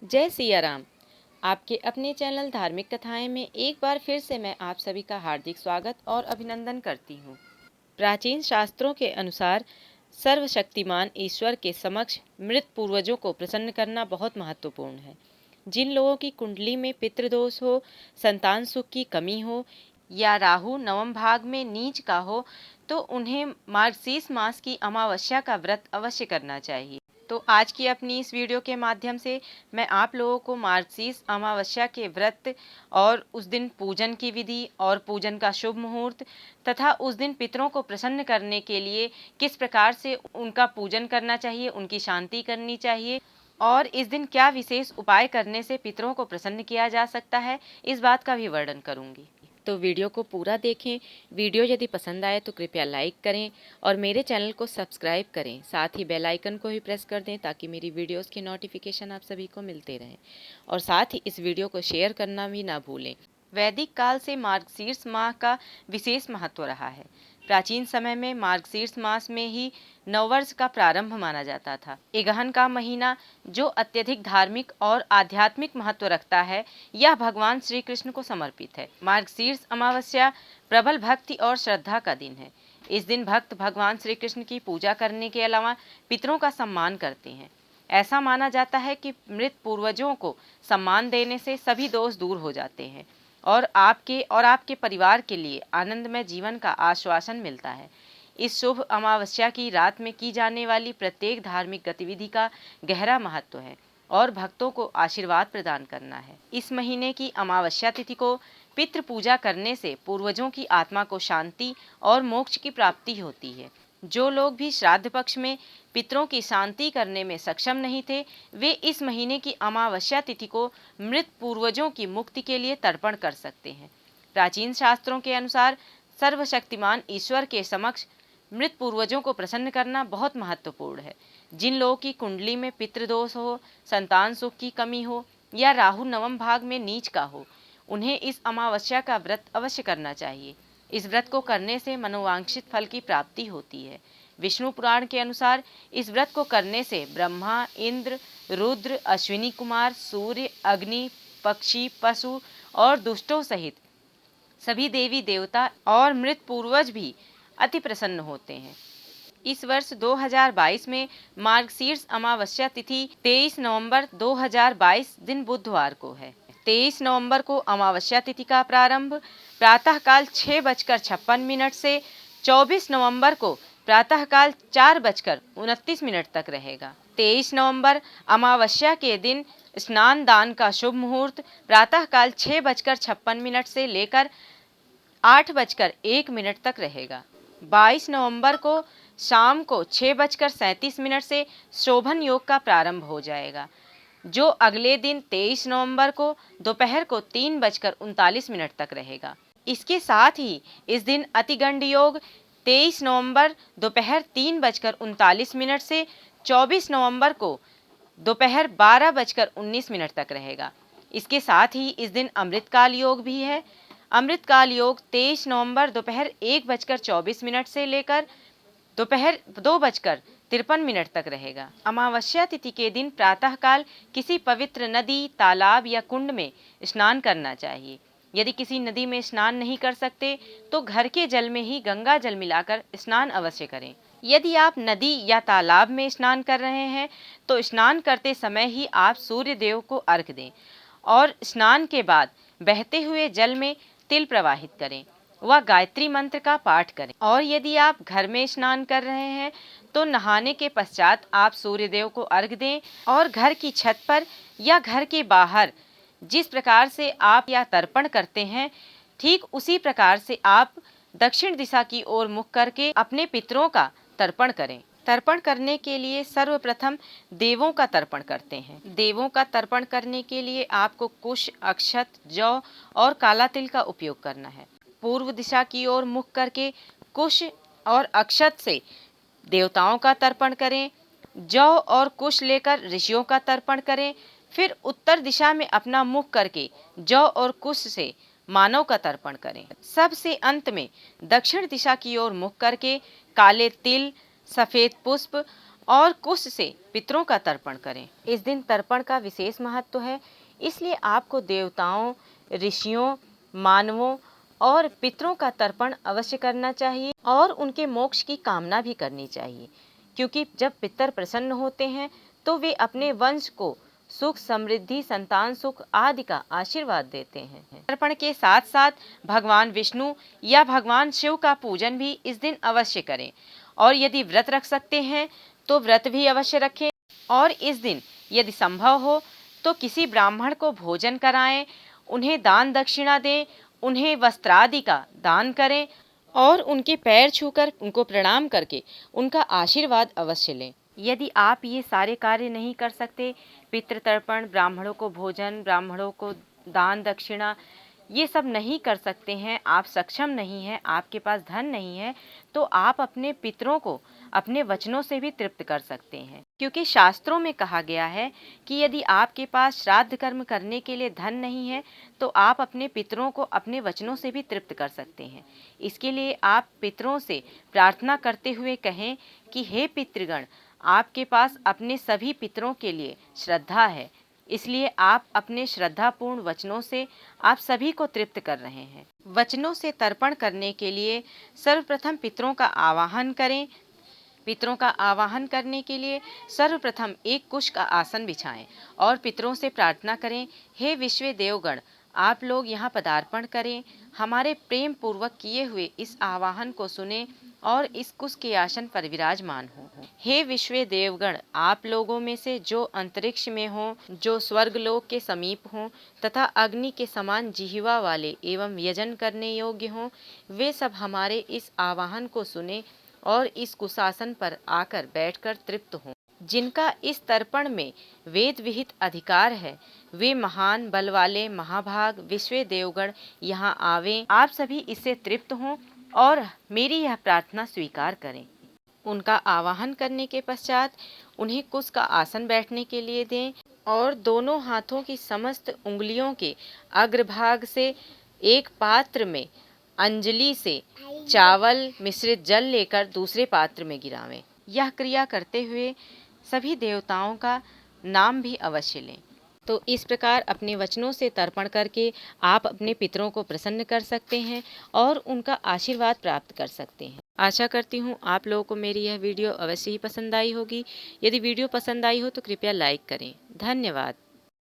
जय सिया राम। आपके अपने चैनल धार्मिक कथाएं में एक बार फिर से मैं आप सभी का हार्दिक स्वागत और अभिनंदन करती हूँ। प्राचीन शास्त्रों के अनुसार सर्वशक्तिमान ईश्वर के समक्ष मृत पूर्वजों को प्रसन्न करना बहुत महत्वपूर्ण है। जिन लोगों की कुंडली में पितृदोष हो, संतान सुख की कमी हो या राहु नवम भाग में नीच का हो, तो उन्हें मार्गशीर्ष मास की अमावस्या का व्रत अवश्य करना चाहिए। तो आज की अपनी इस वीडियो के माध्यम से मैं आप लोगों को मार्गशीर्ष अमावस्या के व्रत और उस दिन पूजन की विधि और पूजन का शुभ मुहूर्त तथा उस दिन पितरों को प्रसन्न करने के लिए किस प्रकार से उनका पूजन करना चाहिए, उनकी शांति करनी चाहिए और इस दिन क्या विशेष उपाय करने से पितरों को प्रसन्न किया जा सकता है, इस बात का भी वर्णन करूंगी। तो वीडियो को पूरा देखें। वीडियो यदि पसंद आए तो कृपया लाइक करें और मेरे चैनल को सब्सक्राइब करें। साथ ही बेल आइकन को भी प्रेस कर दें ताकि मेरी वीडियोस के नोटिफिकेशन आप सभी को मिलते रहें। और साथ ही इस वीडियो को शेयर करना भी ना भूलें। वैदिक काल से मार्गशीर्ष माह का विशेष महत्व रहा है। प्राचीन समय में मार्गशीर्ष मास में ही नववर्ष का प्रारंभ माना जाता था। इगहन का महीना जो अत्यधिक धार्मिक और आध्यात्मिक महत्व रखता है, यह भगवान श्री कृष्ण को समर्पित है। मार्गशीर्ष अमावस्या प्रबल भक्ति और श्रद्धा का दिन है। इस दिन भक्त भगवान श्री कृष्ण की पूजा करने के अलावा पितरों का सम्मान करते हैं। ऐसा माना जाता है कि मृत पूर्वजों को सम्मान देने से सभी दोष दूर हो जाते हैं और आपके परिवार के लिए आनंदमय जीवन का आश्वासन मिलता है। इस शुभ अमावस्या की रात में की जाने वाली प्रत्येक धार्मिक गतिविधि का गहरा महत्व है और भक्तों को आशीर्वाद प्रदान करना है। इस महीने की अमावस्या तिथि को पितृ पूजा करने से पूर्वजों की आत्मा को शांति और मोक्ष की प्राप्ति होती है। जो लोग भी श्राद्ध पक्ष में पितरों की शांति करने में सक्षम नहीं थे, वे इस महीने की अमावस्या तिथि को मृत पूर्वजों की मुक्ति के लिए तर्पण कर सकते हैं। प्राचीन शास्त्रों के अनुसार सर्वशक्तिमान ईश्वर के समक्ष मृत पूर्वजों को प्रसन्न करना बहुत महत्वपूर्ण है। जिन लोगों की कुंडली में पितृदोष हो, संतान सुख की कमी हो या राहु नवम भाग में नीच का हो, उन्हें इस अमावस्या का व्रत अवश्य करना चाहिए। इस व्रत को करने से मनोवांछित फल की प्राप्ति होती है। विष्णु पुराण के अनुसार इस व्रत को करने से ब्रह्मा, इंद्र, रुद्र, अश्विनी कुमार, सूर्य, अग्नि, पक्षी, पशु और दुष्टों सहित सभी देवी देवता और मृत पूर्वज भी अति प्रसन्न होते हैं। इस वर्ष 2022 में मार्गशीर्ष अमावस्या तिथि 23 नवंबर 2022 दिन बुधवार को है। 23 नवंबर को अमावस्या तिथि का प्रारंभ प्रातःकाल 6:56 से 24 नवंबर को प्रातःकाल 4:29 तक रहेगा। 23 नवंबर अमावस्या के दिन स्नान दान का शुभ मुहूर्त प्रातःकाल 6:56 से लेकर 8:01 तक रहेगा। 22 नवंबर को शाम को 6:37 से शोभन योग का प्रारंभ हो जाएगा, जो अगले दिन 23 नवंबर को दोपहर को 3:39 तक रहेगा। इसके साथ ही इस दिन अतिगंड योग 23 नवंबर दोपहर 3:39 से 24 नवंबर को दोपहर 12:19 तक रहेगा। इसके साथ ही इस दिन अमृतकाल योग भी है। अमृतकाल योग 23 नवंबर दोपहर 1:24 से लेकर दोपहर 2:53 तक रहेगा। अमावस्या तिथि के दिन प्रातःकाल किसी पवित्र नदी, तालाब या कुंड में स्नान करना चाहिए। यदि किसी नदी में स्नान नहीं कर सकते तो घर के जल में ही गंगा जल मिलाकर स्नान अवश्य करें। यदि आप नदी या तालाब में स्नान कर रहे हैं तो स्नान करते समय ही आप सूर्य देव को अर्घ्य दें और स्नान के बाद बहते हुए जल में तिल प्रवाहित करें व गायत्री मंत्र का पाठ करें। और यदि आप घर में स्नान कर रहे हैं तो नहाने के पश्चात आप सूर्य देव को अर्घ्य दें और घर की छत पर या घर के बाहर जिस प्रकार से आप या तर्पण करते हैं, ठीक उसी प्रकार से आप दक्षिण दिशा की ओर मुख करके अपने पितरों का तर्पण करें। तर्पण करने के लिए सर्वप्रथम देवों का तर्पण करते हैं। देवों का तर्पण करने के लिए आपको कुश, अक्षत, जौ और काला तिल का उपयोग करना है। पूर्व दिशा की ओर मुख करके कुश और अक्षत से देवताओं का तर्पण करें। जौ और कुश लेकर ऋषियों का तर्पण करें। फिर उत्तर दिशा में अपना मुख करके जौ और कुश से मानव का तर्पण करें। सबसे अंत में दक्षिण दिशा की ओर मुख करके काले तिल, सफ़ेद पुष्प और कुश से पितरों का तर्पण करें। इस दिन तर्पण का विशेष महत्व है, इसलिए आपको देवताओं, ऋषियों, मानवों और पितरों का तर्पण अवश्य करना चाहिए और उनके मोक्ष की कामना भी करनी चाहिए, क्योंकि जब पितर प्रसन्न होते हैं तो वे अपने वंश को सुख, समृद्धि, संतान सुख आदि का आशीर्वाद देते हैं। तर्पण के साथ साथ भगवान विष्णु या भगवान शिव का पूजन भी इस दिन अवश्य करें और यदि व्रत रख सकते हैं तो व्रत भी अवश्य रखें और इस दिन यदि संभव हो तो किसी ब्राह्मण को भोजन कराएं, उन्हें दान दक्षिणा दें, उन्हें वस्त्रादि का दान करें और उनके पैर छूकर उनको प्रणाम करके उनका आशीर्वाद अवश्य लें। यदि आप ये सारे कार्य नहीं कर सकते, पितृतर्पण, ब्राह्मणों को भोजन, ब्राह्मणों को दान दक्षिणा, ये सब नहीं कर सकते हैं, आप सक्षम नहीं हैं, आपके पास धन नहीं है, तो आप अपने पितरों को अपने वचनों से भी तृप्त कर सकते हैं, क्योंकि शास्त्रों में कहा गया है कि यदि आपके पास श्राद्ध कर्म करने के लिए धन नहीं है तो आप अपने पितरों को अपने वचनों से भी तृप्त कर सकते हैं। इसके लिए आप पितरों से प्रार्थना करते हुए कहें कि हे पितृगण, आपके पास अपने सभी पितरों के लिए श्रद्धा है, इसलिए आप अपने श्रद्धापूर्ण वचनों से आप सभी को तृप्त कर रहे हैं। वचनों से तर्पण करने के लिए सर्वप्रथम पितरों का आवाहन करें। पितरों का आवाहन करने के लिए सर्वप्रथम एक कुश का आसन बिछाएं और पितरों से प्रार्थना करें, हे विश्व देवगण, आप लोग यहाँ पदार्पण करें, हमारे प्रेम पूर्वक किए हुए इस आवाहन को सुने और इस कुश के आसन पर विराजमान हो। हे विश्व देवगण, आप लोगों में से जो अंतरिक्ष में हो, जो स्वर्गलोक के समीप हों तथा अग्नि के समान जिह्वा वाले एवं व्यजन करने योग्य हों, वे सब हमारे इस आवाहन को सुने और इस कुशासन पर आकर बैठकर तृप्त हों। जिनका इस तर्पण में वेद विहित अधिकार है, वे महान बल वाले महाभाग विश्व देवगण यहाँ आवें, आप सभी इससे तृप्त हों और मेरी यह प्रार्थना स्वीकार करें। उनका आवाहन करने के पश्चात उन्हें कुश का आसन बैठने के लिए दें और दोनों हाथों की समस्त उंगलियों के अग्रभाग से एक पात्र में अंजलि से चावल मिश्रित जल लेकर दूसरे पात्र में गिरावें। यह क्रिया करते हुए सभी देवताओं का नाम भी अवश्य लें। तो इस प्रकार अपने वचनों से तर्पण करके आप अपने पितरों को प्रसन्न कर सकते हैं और उनका आशीर्वाद प्राप्त कर सकते हैं। आशा करती हूँ आप लोगों को मेरी यह वीडियो अवश्य ही पसंद आई होगी। यदि वीडियो पसंद आई हो तो कृपया लाइक करें। धन्यवाद।